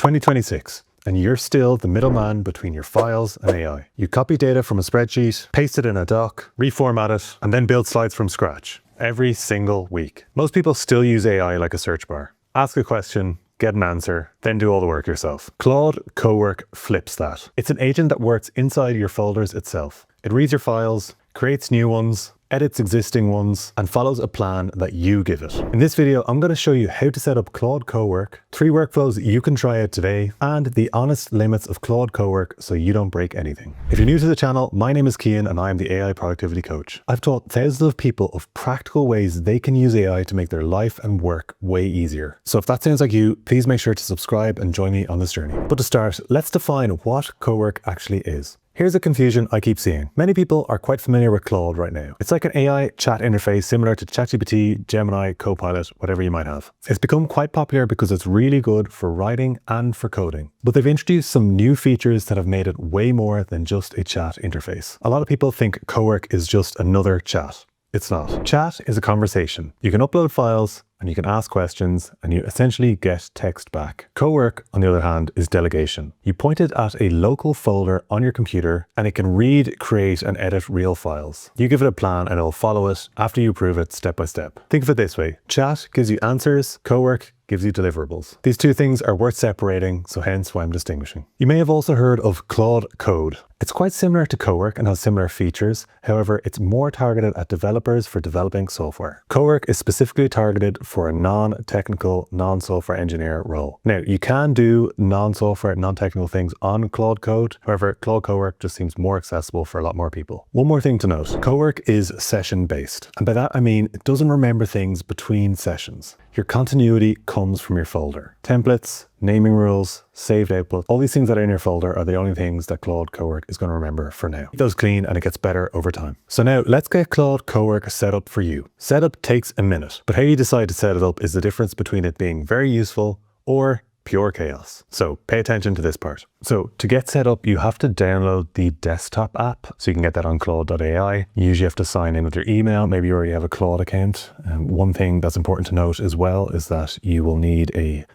2026. And you're still the middleman between your files and AI. You copy data from a spreadsheet, paste it in a doc, reformat it, and then build slides from scratch every single week. Most people still use AI like a search bar. Ask a question, get an answer, then do all the work yourself. Claude Cowork flips that. It's an agent that works inside your folders itself. It reads your files, creates new ones, edits existing ones, and follows a plan that you give it. In this video, I'm going to show you how to set up Claude Cowork, 3 workflows you can try out today, and the honest limits of Claude Cowork so you don't break anything. If you're new to the channel, my name is Cian and I am the AI Productivity Coach. I've taught thousands of people of practical ways they can use AI to make their life and work way easier. So if that sounds like you, please make sure to subscribe and join me on this journey. But to start, let's define what Cowork actually is. Here's a confusion I keep seeing. Many people are quite familiar with Claude right now. It's like an AI chat interface similar to ChatGPT, Gemini, Copilot, whatever you might have. It's become quite popular because it's really good for writing and for coding. But they've introduced some new features that have made it way more than just a chat interface. A lot of people think Cowork is just another chat. It's not. Chat is a conversation. You can upload files, and you can ask questions, and you essentially get text back. Cowork, on the other hand, is delegation. You point it at a local folder on your computer, and it can read, create, and edit real files. You give it a plan, and it'll follow it after you approve it step by step. Think of it this way. Chat gives you answers, Cowork gives you deliverables. These two things are worth separating, so hence why I'm distinguishing. You may have also heard of Claude Code. It's quite similar to Cowork and has similar features. However, it's more targeted at developers for developing software. Cowork is specifically targeted for a non-technical, non-software engineer role. Now, you can do non-software, non-technical things on Claude Code. However, Claude Cowork just seems more accessible for a lot more people. One more thing to note, Cowork is session-based. And by that, I mean, it doesn't remember things between sessions. Your continuity comes from your folder. Templates, naming rules, saved output, all these things that are in your folder are the only things that Claude Cowork is going to remember for now. Keep those clean and it gets better over time. So now let's get Claude Cowork set up for you. Setup takes a minute, but how you decide to set it up is the difference between it being very useful or pure chaos. So pay attention to this part. So to get set up, you have to download the desktop app. So you can get that on Claude.ai. You usually have to sign in with your email. Maybe you already have a Claude account. One thing that's important to note as well is that you will need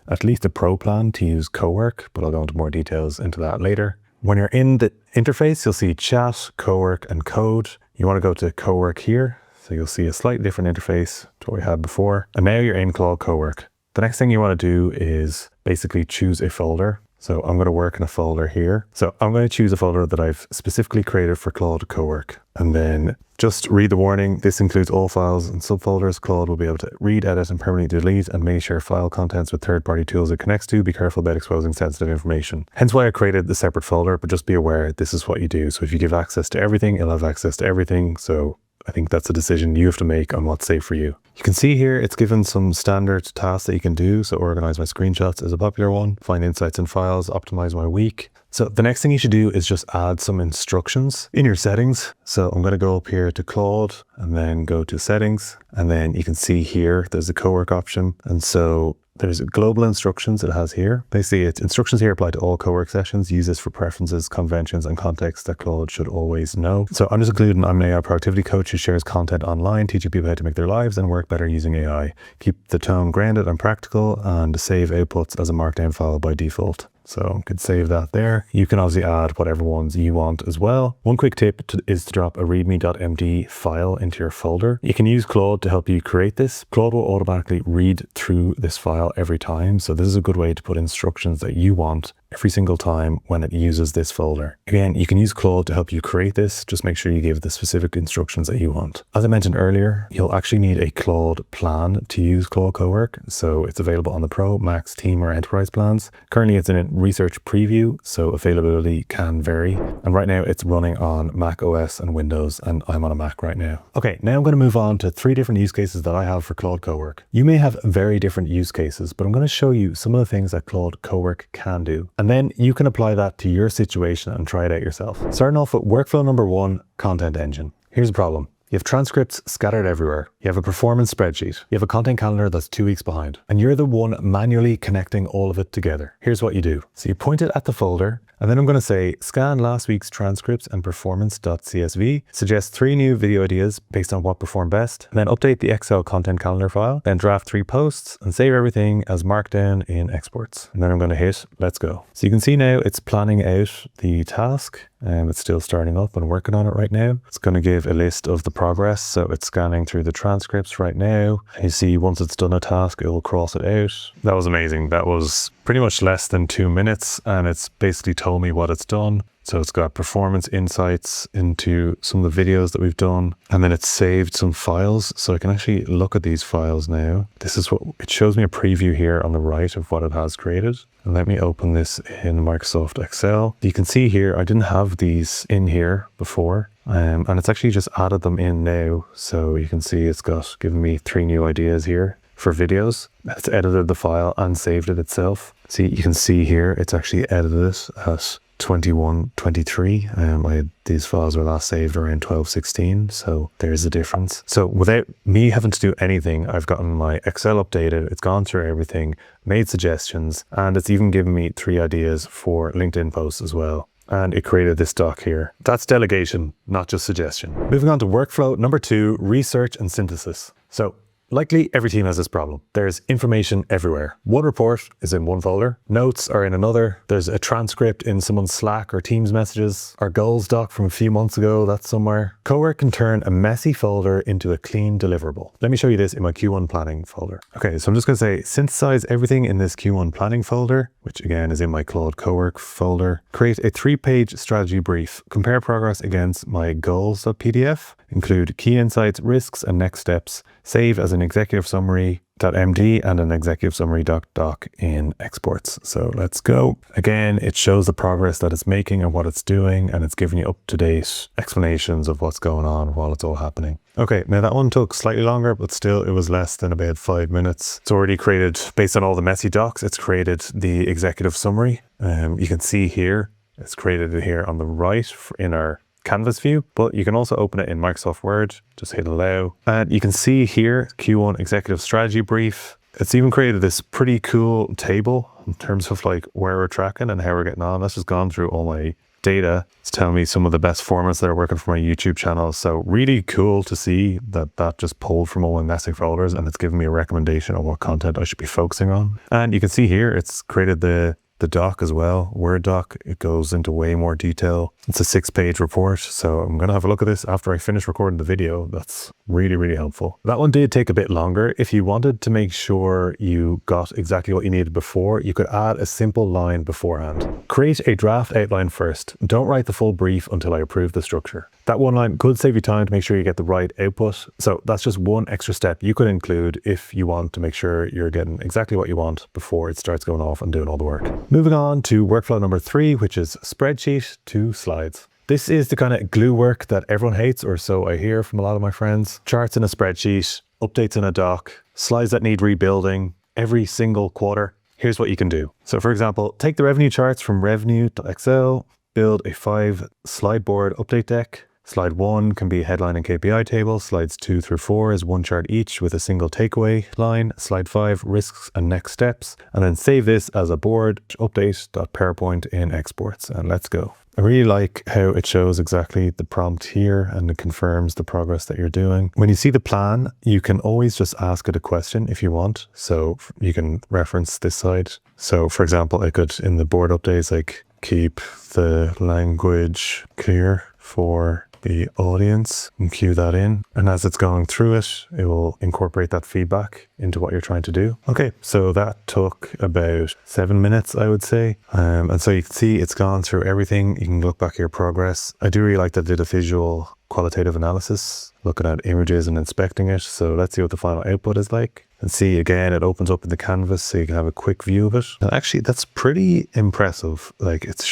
at least a pro plan to use Cowork, but I'll go into more details into that later. When you're in the interface, you'll see chat, Cowork, and code. You want to go to Cowork here. So you'll see a slightly different interface to what we had before. And now you're in Claude Cowork. The next thing you want to do is basically choose a folder. So I'm going to work in a folder here. So I'm going to choose a folder that I've specifically created for Claude Cowork. And then just read the warning. This includes all files and subfolders. Claude will be able to read, edit, and permanently delete and may share file contents with third-party tools it connects to. Be careful about exposing sensitive information. Hence why I created the separate folder, but just be aware this is what you do. So if you give access to everything, it'll have access to everything. So I think that's a decision you have to make on what's safe for you. You can see here, it's given some standard tasks that you can do. So organize my screenshots is a popular one, find insights in files, optimize my week. So the next thing you should do is just add some instructions in your settings. So I'm going to go up here to Claude and then go to settings. And then you can see here, there's a Cowork option. And so there's global instructions it has here. Basically, it's instructions here apply to all Cowork sessions. Use this for preferences, conventions, and contexts that Claude should always know. So I'm just including, I'm an AI productivity coach who shares content online, teaching people how to make their lives and work better using AI. Keep the tone grounded and practical and save outputs as a markdown file by default. So you could save that there. You can obviously add whatever ones you want as well. One quick tip is to drop a readme.md file into your folder. You can use Claude to help you create this. Claude will automatically read through this file every time. So this is a good way to put instructions that you want every single time when it uses this folder. Again, you can use Claude to help you create this. Just make sure you give the specific instructions that you want. As I mentioned earlier, you'll actually need a Claude plan to use Claude Cowork. So it's available on the Pro, Max, Team, or Enterprise plans. Currently, it's in research preview, so availability can vary. And right now it's running on Mac OS and Windows, and I'm on a Mac right now. Okay, now I'm going to move on to 3 different use cases that I have for Claude Cowork. You may have very different use cases, but I'm going to show you some of the things that Claude Cowork can do. And then you can apply that to your situation and try it out yourself. Starting off with workflow number 1, content engine. Here's the problem. You have transcripts scattered everywhere. You have a performance spreadsheet. You have a content calendar that's 2 weeks behind. And you're the one manually connecting all of it together. Here's what you do. So you point it at the folder, and then I'm going to say, scan last week's transcripts and performance.csv, suggest 3 new video ideas based on what performed best, and then update the Excel content calendar file, then draft 3 posts and save everything as markdown in exports. And then I'm going to hit let's go. So you can see now it's planning out the task. It's still starting up and working on it right now. It's going to give a list of the progress. So it's scanning through the transcripts right now. You see once it's done a task, it will cross it out. That was amazing. That was pretty much less than 2 minutes, and it's basically told me what it's done. So it's got performance insights into some of the videos that we've done, and then it's saved some files. So I can actually look at these files now. This is what it shows me, a preview here on the right of what it has created. And let me open this in Microsoft Excel. You can see here, I didn't have these in here before. And it's actually just added them in now. So you can see it's given me 3 new ideas here for videos. It's edited the file and saved it itself. See, you can see here, it's actually edited it at 21:23. These files were last saved around 12:16, so there's a difference. So without me having to do anything, I've gotten my Excel updated, it's gone through everything, made suggestions, and it's even given me 3 ideas for LinkedIn posts as well. And it created this doc here. That's delegation, not just suggestion. Moving on to workflow number 2, research and synthesis. So likely every team has this problem. There's information everywhere. One report is in one folder, notes are in another, there's a transcript in someone's Slack or Teams messages, our goals doc from a few months ago, that's somewhere. Cowork can turn a messy folder into a clean deliverable. Let me show you this in my Q1 planning folder. Okay, so I'm just gonna say synthesize everything in this Q1 planning folder, which again is in my Claude Cowork folder. Create a 3-page strategy brief. Compare progress against my goals.pdf. Include key insights, risks, and next steps. Save as an executive summary.md and an executive summary.doc in exports. So let's go. Again, it shows the progress that it's making and what it's doing, and it's giving you up-to-date explanations of what's going on while it's all happening. Okay, now that one took slightly longer, but still it was less than about 5 minutes. It's already created, based on all the messy docs, it's created the executive summary. You can see here, it's created it here on the right in our Canvas view, but you can also open it in Microsoft Word. Just hit allow. And you can see here, Q1 executive strategy brief. It's even created this pretty cool table in terms of like where we're tracking and how we're getting on. That's just gone through all my data. It's telling me some of the best formats that are working for my YouTube channel. So really cool to see that just pulled from all my messy folders, and it's giving me a recommendation on what content I should be focusing on. And you can see here, it's created the doc as well, Word doc. It goes into way more detail. It's a 6-page report, so I'm gonna have a look at this after I finish recording the video. That's really, really helpful. That one did take a bit longer. If you wanted to make sure you got exactly what you needed before, you could add a simple line beforehand. Create a draft outline first. Don't write the full brief until I approve the structure. That one line could save you time to make sure you get the right output. So that's just one extra step you could include if you want to make sure you're getting exactly what you want before it starts going off and doing all the work. Moving on to workflow number 3, which is spreadsheet to slides. This is the kind of glue work that everyone hates, or so I hear from a lot of my friends. Charts in a spreadsheet, updates in a doc, slides that need rebuilding every single quarter. Here's what you can do. So for example, take the revenue charts from revenue.excel, build a 5-slide board update deck. Slide 1 can be a headline and KPI table. Slides 2 through 4 is 1 chart each with a single takeaway line. Slide 5, risks and next steps. And then save this as a board update.powerpoint in exports. And let's go. I really like how it shows exactly the prompt here, and it confirms the progress that you're doing. When you see the plan, you can always just ask it a question if you want. So you can reference this side. So for example, I could, in the board updates, like keep the language clear for the audience and cue that in. And as it's going through it, it will incorporate that feedback into what you're trying to do. Okay, so that took about 7 minutes, I would say. And so you can see it's gone through everything. You can look back at your progress. I do really like that it did a visual qualitative analysis, looking at images and inspecting it. So let's see what the final output is like. And see, again, it opens up in the canvas so you can have a quick view of it. And actually, that's pretty impressive. Like, it's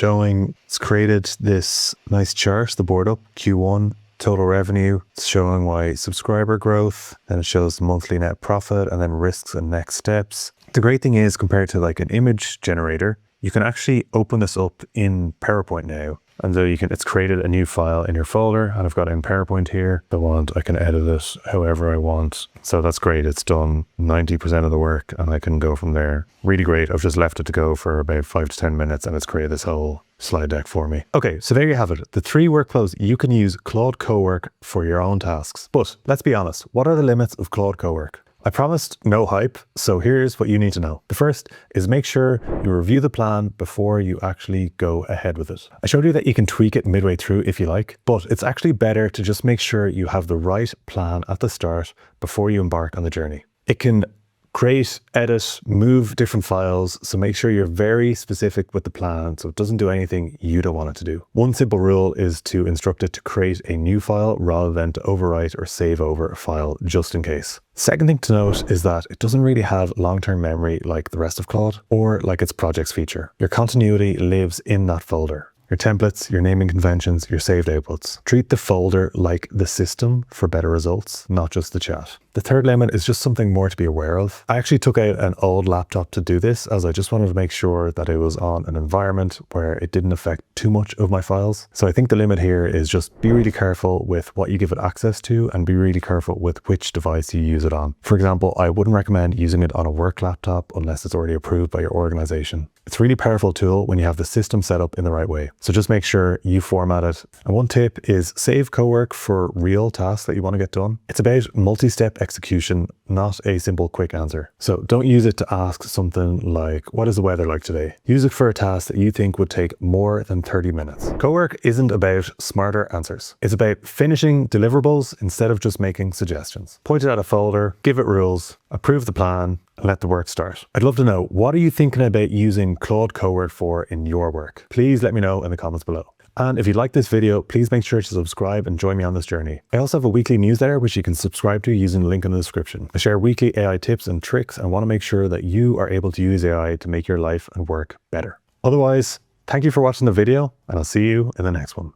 created this nice chart, the board up, Q1, total revenue. It's showing my subscriber growth. Then it shows the monthly net profit, and then risks and next steps. The great thing is, compared to like an image generator, you can actually open this up in PowerPoint now And so it's created a new file in your folder, and I've got it in PowerPoint here. If I want, I can edit it however I want. So that's great. It's done 90% of the work and I can go from there. Really great. I've just left it to go for about 5 to 10 minutes and it's created this whole slide deck for me. Okay, so there you have it. The 3 workflows you can use Claude Cowork for your own tasks. But let's be honest, what are the limits of Claude Cowork? I promised no hype, so here's what you need to know. The first is make sure you review the plan before you actually go ahead with it. I showed you that you can tweak it midway through if you like, but it's actually better to just make sure you have the right plan at the start before you embark on the journey. It can create, edit, move different files, so make sure you're very specific with the plan so it doesn't do anything you don't want it to do. One simple rule is to instruct it to create a new file rather than to overwrite or save over a file just in case. Second thing to note is that it doesn't really have long-term memory like the rest of Claude or like its projects feature. Your continuity lives in that folder. Your templates, your naming conventions, your saved outputs. Treat the folder like the system for better results, not just the chat. The third limit is just something more to be aware of. I actually took out an old laptop to do this as I just wanted to make sure that it was on an environment where it didn't affect too much of my files. So I think the limit here is just be really careful with what you give it access to and be really careful with which device you use it on. For example, I wouldn't recommend using it on a work laptop unless it's already approved by your organization. It's a really powerful tool when you have the system set up in the right way. So just make sure you format it. And one tip is save Cowork for real tasks that you want to get done. It's about multi-step execution, not a simple quick answer. So don't use it to ask something like, what is the weather like today? Use it for a task that you think would take more than 30 minutes. Cowork isn't about smarter answers. It's about finishing deliverables instead of just making suggestions. Point it at a folder, give it rules, approve the plan, and let the work start. I'd love to know, what are you thinking about using Claude Cowork for in your work? Please let me know in the comments below. And if you like this video, please make sure to subscribe and join me on this journey. I also have a weekly newsletter which you can subscribe to using the link in the description. I share weekly AI tips and tricks and want to make sure that you are able to use AI to make your life and work better. Otherwise, thank you for watching the video and I'll see you in the next one.